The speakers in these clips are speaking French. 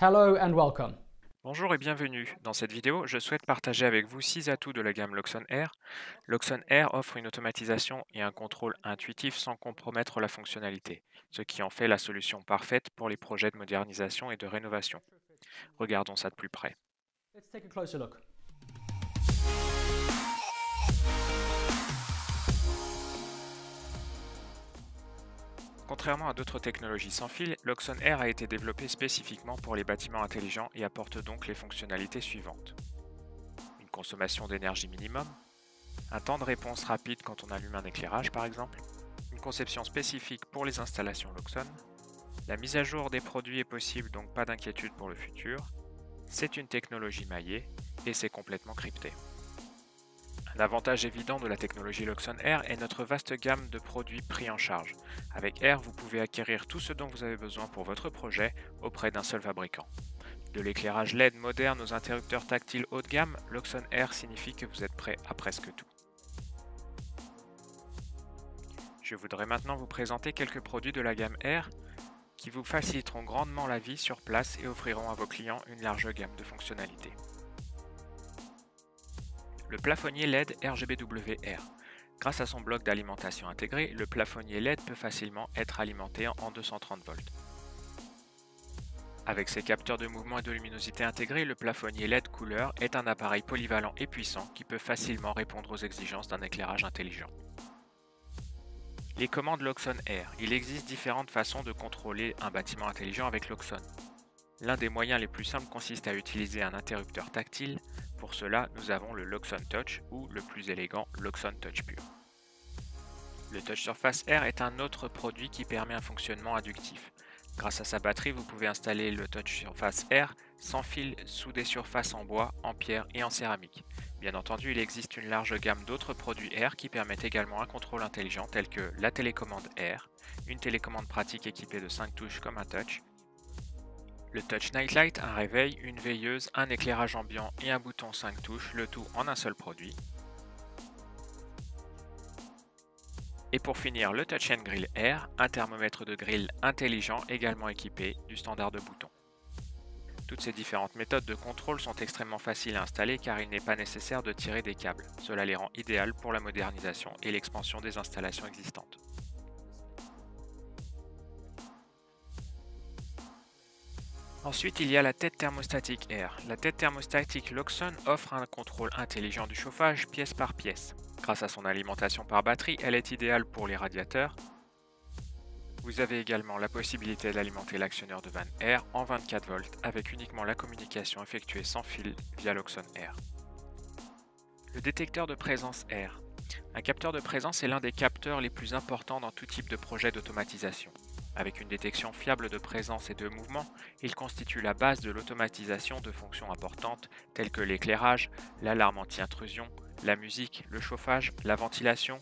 Hello and welcome. Bonjour et bienvenue. Dans cette vidéo, je souhaite partager avec vous 6 atouts de la gamme Loxon Air. Loxon Air offre une automatisation et un contrôle intuitif sans compromettre la fonctionnalité, ce qui en fait la solution parfaite pour les projets de modernisation et de rénovation. Regardons ça de plus près. Let's take a closer look. Contrairement à d'autres technologies sans fil, Loxon Air a été développé spécifiquement pour les bâtiments intelligents et apporte donc les fonctionnalités suivantes. Une consommation d'énergie minimum, un temps de réponse rapide quand on allume un éclairage par exemple, une conception spécifique pour les installations Loxon, la mise à jour des produits est possible donc pas d'inquiétude pour le futur, c'est une technologie maillée et c'est complètement crypté. Un avantage évident de la technologie Loxon Air est notre vaste gamme de produits pris en charge. Avec Air, vous pouvez acquérir tout ce dont vous avez besoin pour votre projet auprès d'un seul fabricant. De l'éclairage LED moderne aux interrupteurs tactiles haut de gamme, Loxon Air signifie que vous êtes prêt à presque tout. Je voudrais maintenant vous présenter quelques produits de la gamme Air qui vous faciliteront grandement la vie sur place et offriront à vos clients une large gamme de fonctionnalités. Le plafonnier LED RGBWR. Grâce à son bloc d'alimentation intégré, le plafonnier LED peut facilement être alimenté en 230 volts. Avec ses capteurs de mouvement et de luminosité intégrés, le plafonnier LED couleur est un appareil polyvalent et puissant qui peut facilement répondre aux exigences d'un éclairage intelligent. Les commandes Loxon Air. Il existe différentes façons de contrôler un bâtiment intelligent avec Loxon. L'un des moyens les plus simples consiste à utiliser un interrupteur tactile. Pour cela, nous avons le Loxon Touch ou le plus élégant Loxon Touch Pure. Le Touch Surface Air est un autre produit qui permet un fonctionnement inductif. Grâce à sa batterie, vous pouvez installer le Touch Surface Air sans fil sous des surfaces en bois, en pierre et en céramique. Bien entendu, il existe une large gamme d'autres produits Air qui permettent également un contrôle intelligent tel que la télécommande Air, une télécommande pratique équipée de 5 touches comme un touch, le Touch Nightlight, un réveil, une veilleuse, un éclairage ambiant et un bouton 5 touches, le tout en un seul produit. Et pour finir, le Touch and Grill Air, un thermomètre de grill intelligent également équipé du standard de bouton. Toutes ces différentes méthodes de contrôle sont extrêmement faciles à installer car il n'est pas nécessaire de tirer des câbles. Cela les rend idéales pour la modernisation et l'expansion des installations existantes. Ensuite, il y a la tête thermostatique Air. La tête thermostatique Loxon offre un contrôle intelligent du chauffage pièce par pièce. Grâce à son alimentation par batterie, elle est idéale pour les radiateurs. Vous avez également la possibilité d'alimenter l'actionneur de vanne Air en 24 volts avec uniquement la communication effectuée sans fil via Loxon Air. Le détecteur de présence Air. Un capteur de présence est l'un des capteurs les plus importants dans tout type de projet d'automatisation. Avec une détection fiable de présence et de mouvement, il constitue la base de l'automatisation de fonctions importantes telles que l'éclairage, l'alarme anti-intrusion, la musique, le chauffage, la ventilation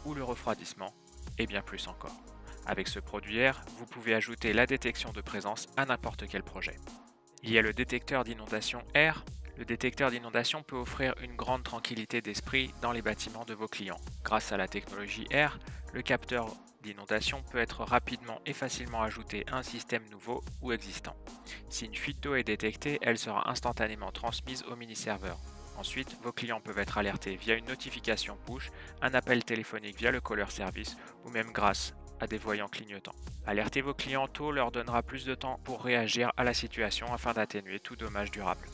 ou le refroidissement, et bien plus encore. Avec ce produit Air, vous pouvez ajouter la détection de présence à n'importe quel projet. Il y a le détecteur d'inondation Air. Le détecteur d'inondation peut offrir une grande tranquillité d'esprit dans les bâtiments de vos clients. Grâce à la technologie Air, le capteur d'inondation peut être rapidement et facilement ajouté à un système nouveau ou existant. Si une fuite d'eau est détectée, elle sera instantanément transmise au mini-serveur. Ensuite, vos clients peuvent être alertés via une notification push, un appel téléphonique via le caller service ou même grâce à des voyants clignotants. Alerter vos clients tôt leur donnera plus de temps pour réagir à la situation afin d'atténuer tout dommage durable.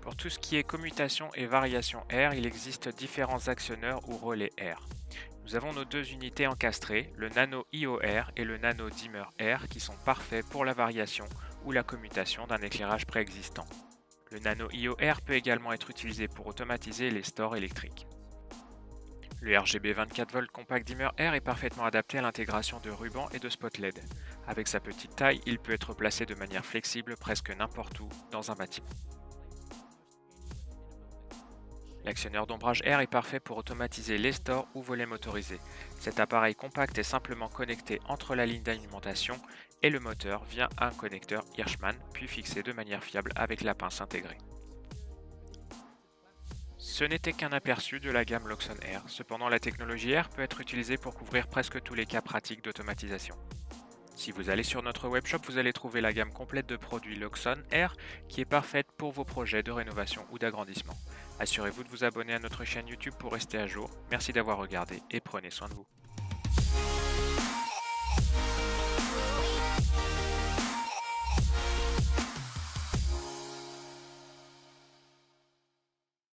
Pour tout ce qui est commutation et variation Air, il existe différents actionneurs ou relais Air. Nous avons nos deux unités encastrées, le Nano IO Air et le Nano Dimmer Air, qui sont parfaits pour la variation ou la commutation d'un éclairage préexistant. Le Nano IO Air peut également être utilisé pour automatiser les stores électriques. Le RGB 24V Compact Dimmer Air est parfaitement adapté à l'intégration de rubans et de spots LED. Avec sa petite taille, il peut être placé de manière flexible presque n'importe où dans un bâtiment. L'actionneur d'ombrage Air est parfait pour automatiser les stores ou volets motorisés. Cet appareil compact est simplement connecté entre la ligne d'alimentation et le moteur via un connecteur Hirschman, puis fixé de manière fiable avec la pince intégrée. Ce n'était qu'un aperçu de la gamme Loxon Air, cependant la technologie Air peut être utilisée pour couvrir presque tous les cas pratiques d'automatisation. Si vous allez sur notre webshop, vous allez trouver la gamme complète de produits Luxon Air qui est parfaite pour vos projets de rénovation ou d'agrandissement. Assurez-vous de vous abonner à notre chaîne YouTube pour rester à jour. Merci d'avoir regardé et prenez soin de vous.